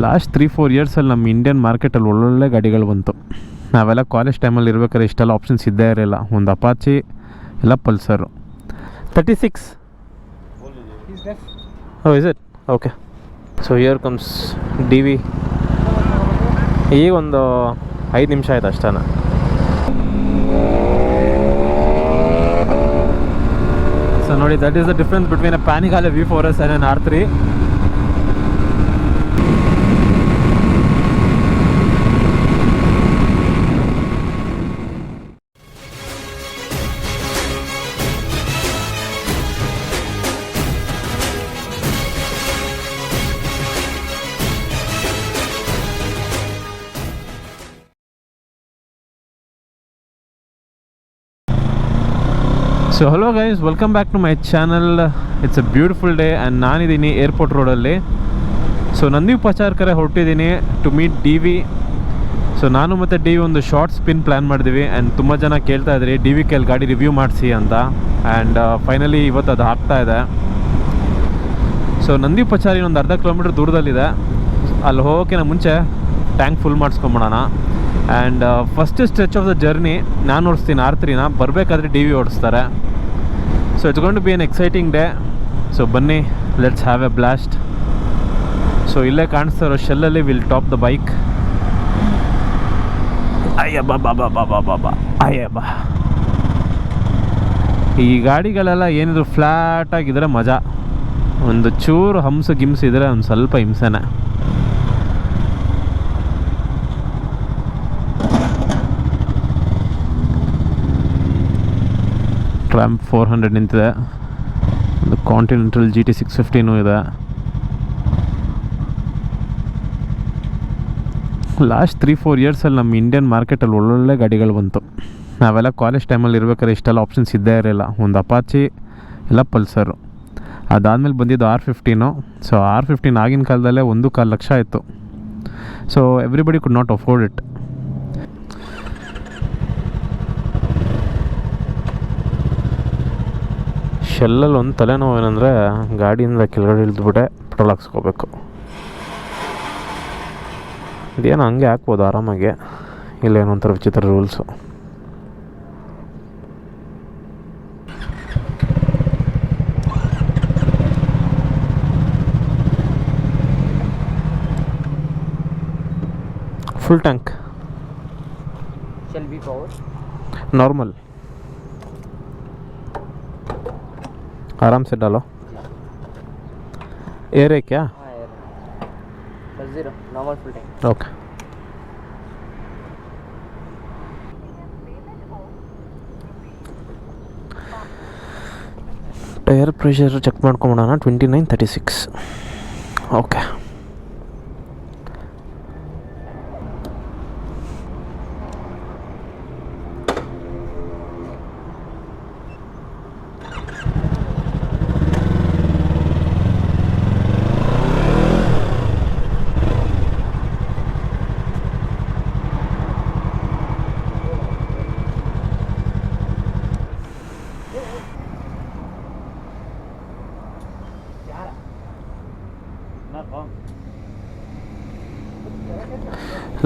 Last 3-4 ಇಯರ್ಸಲ್ಲಿ ನಮ್ಮ Indian ಮಾರ್ಕೆಟಲ್ಲಿ ಒಳ್ಳೊಳ್ಳೆ ಗಾಡಿಗಳು ಬಂತು. ನಾವೆಲ್ಲ ಕಾಲೇಜ್ ಟೈಮಲ್ಲಿ ಇರ್ಬೇಕಾದ್ರೆ ಇಷ್ಟೆಲ್ಲ ಆಪ್ಷನ್ಸ್ ಇದ್ದೇ ಇರಲಿಲ್ಲ. ಒಂದು ಅಪಾಚಿ ಇಲ್ಲ Pulsar. 36. Oh is it okay. So here comes D V. ಈಗ ಒಂದು 5 ನಿಮಿಷ ಆಯ್ತು ಅಷ್ಟೇ. ಸೊ ನೋಡಿ, that is the difference between a Panigale V4S and an R3. So hello guys, welcome back to my channel. It's a beautiful day and ನಾನಿದ್ದೀನಿ airport ರೋಡಲ್ಲಿ. So Nandi Upachar ಕರೆ ಹೊರಟಿದ್ದೀನಿ to meet D V. So ನಾನು ಮತ್ತು D V ಒಂದು short spin plan ಮಾಡಿದ್ವಿ. And ತುಂಬ ಜನ ಕೇಳ್ತಾ ಇದ್ರಿ ಡಿ ವಿ ಕೈಲಿ ಗಾಡಿ ರಿವ್ಯೂ ಮಾಡಿಸಿ ಅಂತ. ಆ್ಯಂಡ್ ಫೈನಲಿ ಇವತ್ತು ಅದು ಆಗ್ತಾಯಿದೆ. ಸೊ ನಂದಿ ಉಪಚಾರ್ ಇನ್ನೊಂದು ಅರ್ಧ ಕಿಲೋಮೀಟ್ರ್ ದೂರದಲ್ಲಿದೆ. ಅಲ್ಲಿ ಹೋಗೋಕ್ಕಿಂತ ಮುಂಚೆ ಟ್ಯಾಂಕ್ ಫುಲ್ ಮಾಡಿಸ್ಕೊಂಬಿಡೋಣ. And first stretch of the journey ನಾನು ಓಡಿಸ್ತೀನಿ R3ನ, ಬರಬೇಕಾದ್ರೆ ಡಿ ವಿ ಓಡಿಸ್ತಾರೆ. So it's going to be an exciting day. So ಬನ್ನಿ, let's have a blast. So ಇಲ್ಲೇ ಕಾಣಿಸ್ತಾ ಇರೋ ಶೆಲ್ಲಲ್ಲಿ ವಿಲ್ ಟಾಪ್ ದ ಬೈಕ್. ಅಯ್ಯಬ್ಬಾ ಬಾಬಾ ಬಾಬಾ ಬಾಬಾ ಅಯ್ಯಬ್ಬಾ. ಈ ಗಾಡಿಗಳೆಲ್ಲ ಏನಿದ್ರು ಫ್ಲ್ಯಾಟಾಗಿದ್ರೆ ಮಜಾ. ಒಂದು ಚೂರು ಹಂಸು ಗಿಮ್ಸಿದ್ರೆ ಒಂದು ಸ್ವಲ್ಪ ಹಿಂಸೆನೇ. ಟ್ರ್ಯಾಂಪ್ 400 ನಿಂತಿದೆ. ಒಂದು ಕಾಂಟಿನೆಂಟಲ್ GT 650 ಇದೆ. ಲಾಸ್ಟ್ 3-4 ಇಯರ್ಸಲ್ಲಿ ನಮ್ಮ ಇಂಡಿಯನ್ ಮಾರ್ಕೆಟಲ್ಲಿ ಒಳ್ಳೊಳ್ಳೆ ಗಾಡಿಗಳು ಬಂತು. ನಾವೆಲ್ಲ ಕಾಲೇಜ್ ಟೈಮಲ್ಲಿ ಇರ್ಬೇಕಾದ್ರೆ ಇಷ್ಟೆಲ್ಲ ಆಪ್ಷನ್ಸ್ ಇದ್ದೇ ಇರಲಿಲ್ಲ. ಒಂದು ಅಪಾಚಿ ಇಲ್ಲ ಪಲ್ಸರು. ಅದಾದಮೇಲೆ ಬಂದಿದ್ದು R15. ಸೊ R15 ಆಗಿನ ಕಾಲದಲ್ಲೇ 1.25 ಲಕ್ಷ ಇತ್ತು. So everybody could not afford it. ಶೆಲ್ಲಲ್ಲಿ ಒಂದು ತಲೆನೋವು ಏನಂದರೆ, ಗಾಡಿಯಿಂದ ಕೆಳಗಡೆ ಇಳಿದ್ಬಿಟ್ಟೆ ಪೆಟ್ರೋಲ್ ಹಾಕ್ಸ್ಕೋಬೇಕು. ಇದೇನು ಹಂಗೆ ಹಾಕ್ಬೋದು ಆರಾಮಾಗಿ, ಇಲ್ಲೇನೋ ಒಂಥರ ವಿಚಿತ್ರ ರೂಲ್ಸು. ಫುಲ್ ಟ್ಯಾಂಕ್ नॉर्मल आराम से डालो. एयर है क्या? हाँ एयर है. 0 normal full tank. Okay. Tyre pressure check ಮಾಡ್ಕೊಂಬಿಡೋಣ. 2936. ಓಕೆ.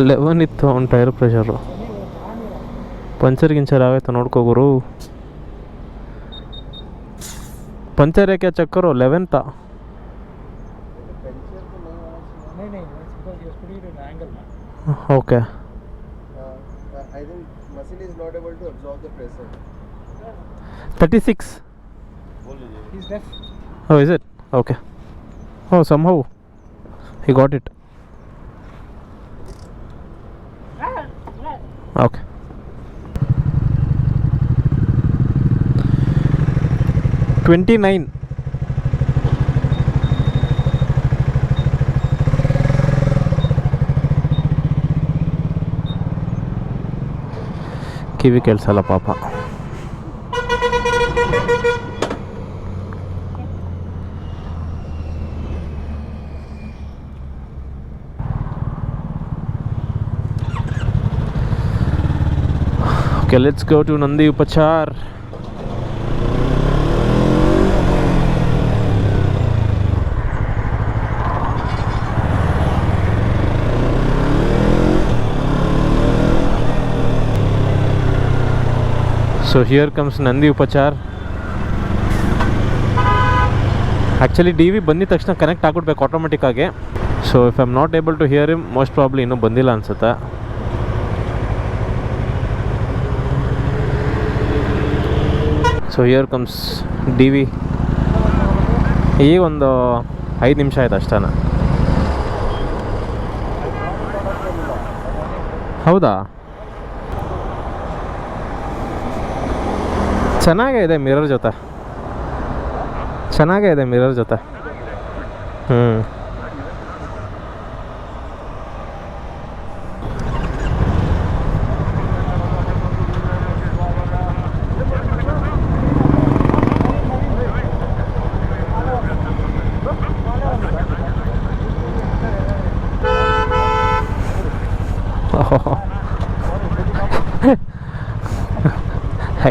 ಲೆವೆನ್ ಇತ್ತು ಅವ್ನ ಟೈರ್ ಪ್ರೆಷರು. ಪಂಚರ್ ಗಿಂಚರ್ ಆಗೈತೆ ನೋಡ್ಕೋ ಗುರು. पंचर है क्या चेक करो. 11 था. Okay. I think machine is not able to absorb the pressure. 36. He's deaf. Oh, is it? Okay. Oh, somehow he got it. Okay. $29. ಕಿವಿ ಕೇಳಿಸಲ್ಲ ಪಾಪ. Okay, let's go to Nandi Upachar. So here comes Nandi Upachar. Actually D V ಬಂದಿದ ತಕ್ಷಣ connect ಆಗಿಬಿಡ್ಬೇಕು ಆಟೋಮೆಟಿಕ್ಕಾಗಿ. So if I am not able to hear him, most probably ಇನ್ನೂ ಬಂದಿಲ್ಲ ಅನಿಸುತ್ತೆ. So here comes D V. ಈಗ ಒಂದು 5 ನಿಮಿಷ ಆಯ್ತು ಅಷ್ಟೇ. ಹೌದಾ, ಚೆನ್ನಾಗೇ ಇದೆ ಮಿರರ್ ಜೊತೆ, ಚೆನ್ನಾಗೇ ಇದೆ ಮಿರರ್ ಜೊತೆ.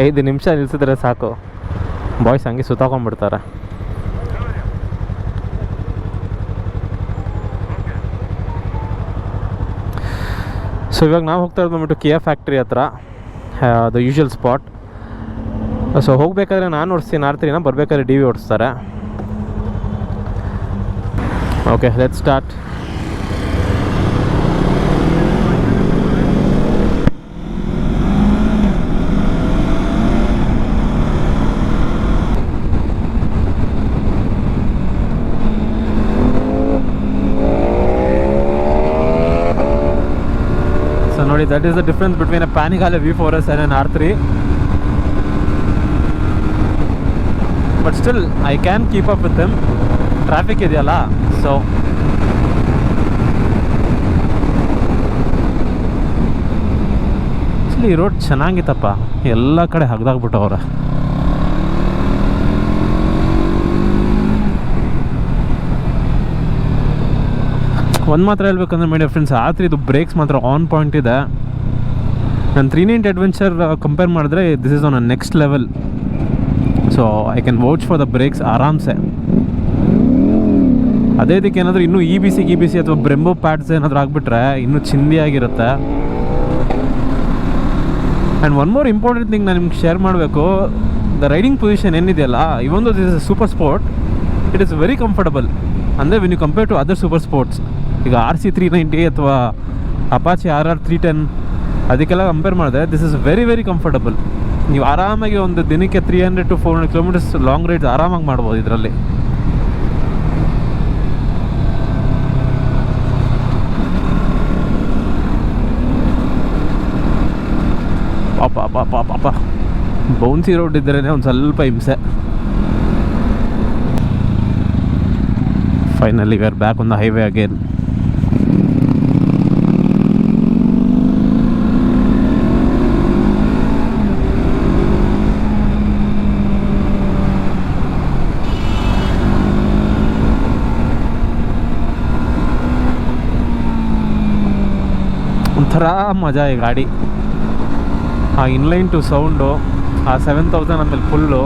ಐದು ನಿಮಿಷ ನಿಲ್ಸಿದ್ರೆ ಸಾಕು, ಬಾಯ್ಸ್ ಹಂಗೆ ಸುತ್ತಾಕೊಂಡ್ಬಿಡ್ತಾರೆ. ಸೊ ಇವಾಗ ನಾವು ಹೋಗ್ತಾ ಇರೋದು ಬಂದ್ಬಿಟ್ಟು ಕಿಯಾ ಫ್ಯಾಕ್ಟ್ರಿ ಹತ್ರ, ದ ಯೂಶುವಲ್ ಸ್ಪಾಟ್. ಸೊ ಹೋಗಬೇಕಾದ್ರೆ ನಾನು ಓಡಿಸ್ತೀನಿ R3ನ, ಬರಬೇಕಾದ್ರೆ ಡಿ ವಿ ಓಡಿಸ್ತಾರೆ. Okay, let's start. ನೋಡಿ, that is the difference between a Panigale V4S and an R3. But still I can keep up with them. Traffic ಇದೆಯಲ್ಲ, so actually ಈ road ಚೆನ್ನಾಗಿತ್ತಪ್ಪ, ಎಲ್ಲ ಕಡೆ ಹಗ್ದಾಗ್ಬಿಟ್ಟವ್ರೆ. ಒಂದು ಮಾತ್ರ ಹೇಳ್ಬೇಕಂದ್ರೆ my dear friends, R3 brakes ಮಾತ್ರ ಆನ್ ಪಾಯಿಂಟ್ ಇದೆ. ನಾನು 390 ಅಡ್ವೆಂಚರ್ ಕಂಪೇರ್ ಮಾಡಿದ್ರೆ this is on a next level. So I can vouch for the breaks ಆರಾಮ್ಸೆ. ಅದೇ ಇದಕ್ಕೆ ಏನಾದರೂ ಇನ್ನೂ EBC ಅಥವಾ ಬ್ರೆಂಬೋ ಪ್ಯಾಡ್ಸ್ ಏನಾದರೂ ಆಗಿಬಿಟ್ರೆ ಇನ್ನೂ ಚಿಂದಿಯಾಗಿರುತ್ತೆ. And one more important thing ನಾನು ನಿಮ್ಗೆ ಶೇರ್ ಮಾಡಬೇಕು. ದ ರೈಡಿಂಗ್ ಪೊಸಿಷನ್ ಏನಿದೆಯಲ್ಲ, ಇವೊಂದು this is super sport, it is very comfortable. ಅಂದರೆ when you compare to other super sports, ಈಗ RC 390 ಅಥವಾ ಅಪಾಚಿ RR 310 ಅದಕ್ಕೆಲ್ಲ ಕಂಪೇರ್ ಮಾಡಿದ್ರೆ this is very very comfortable. ನೀವು ಆರಾಮಾಗಿ ಒಂದು ದಿನಕ್ಕೆ 300 to 400 ಕಿಲೋಮೀಟರ್ಸ್ ಲಾಂಗ್ ರೈಡ್ಸ್ ಆರಾಮಾಗಿ ಮಾಡ್ಬೋದು ಇದರಲ್ಲಿ. ಪಾಪ ಬೌನ್ಸಿ ರೋಡ್ ಇದ್ರೇ ಒಂದು ಸ್ವಲ್ಪ ಹಿಂಸೆ. Finally we are back on the highway again. ಒಂಥರ ಮಜಾ ಈ ಗಾಡಿ. ಆ ಇನ್ಲೈನ್ ಟು ಸೌಂಡು, ಆ 7000 ಆಮೇಲೆ full,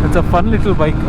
it's a fun little bike.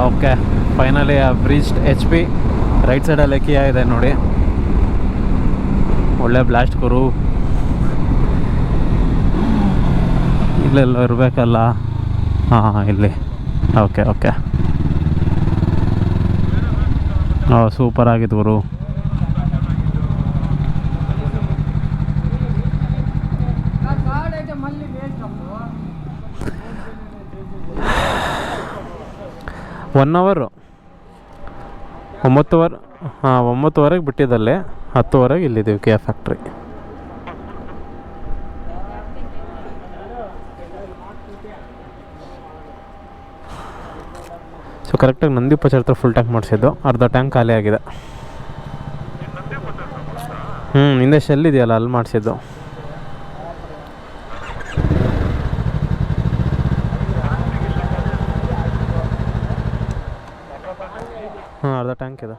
Okay, finally I have reached HP. Right ಸೈಡಲ್ಲಿ ಕಿಯಾ ಇದೆ ನೋಡಿ, ಒಳ್ಳೆ ಬ್ಲಾಸ್ಟ್ ಗುರು. ಇಲ್ಲೆಲ್ಲ ಇರಬೇಕಲ್ಲ. ಹಾಂ ಇಲ್ಲಿ. ಓಕೆ ಹಾಂ ಸೂಪರ್ ಆಗಿತ್ತು ಗುರು. ಒನ್ ಅವರು 9ವರೆಗೆ ಬಿಟ್ಟಿದ್ದಲ್ಲೇ 10ವರೆಗೆ ಇಲ್ಲಿದ್ದೀವಿ ಕೆ ಫ್ಯಾಕ್ಟ್ರಿ. ಸೊ ಕರೆಕ್ಟಾಗಿ ನಂದಿ ಪಚಾರ್ ಹತ್ರ ಫುಲ್ ಟ್ಯಾಂಕ್ ಮಾಡಿಸಿದ್ದು, ಅರ್ಧ ಟ್ಯಾಂಕ್ ಖಾಲಿ ಆಗಿದೆ. ಹಿಂದೆ ಶೆಲ್ ಇದೆಯಲ್ಲ ಅಲ್ಲಿ ಮಾಡಿಸಿದ್ದು. ಅರ್ಧ ಟ್ಯಾಂಕ್ ಇದೆ.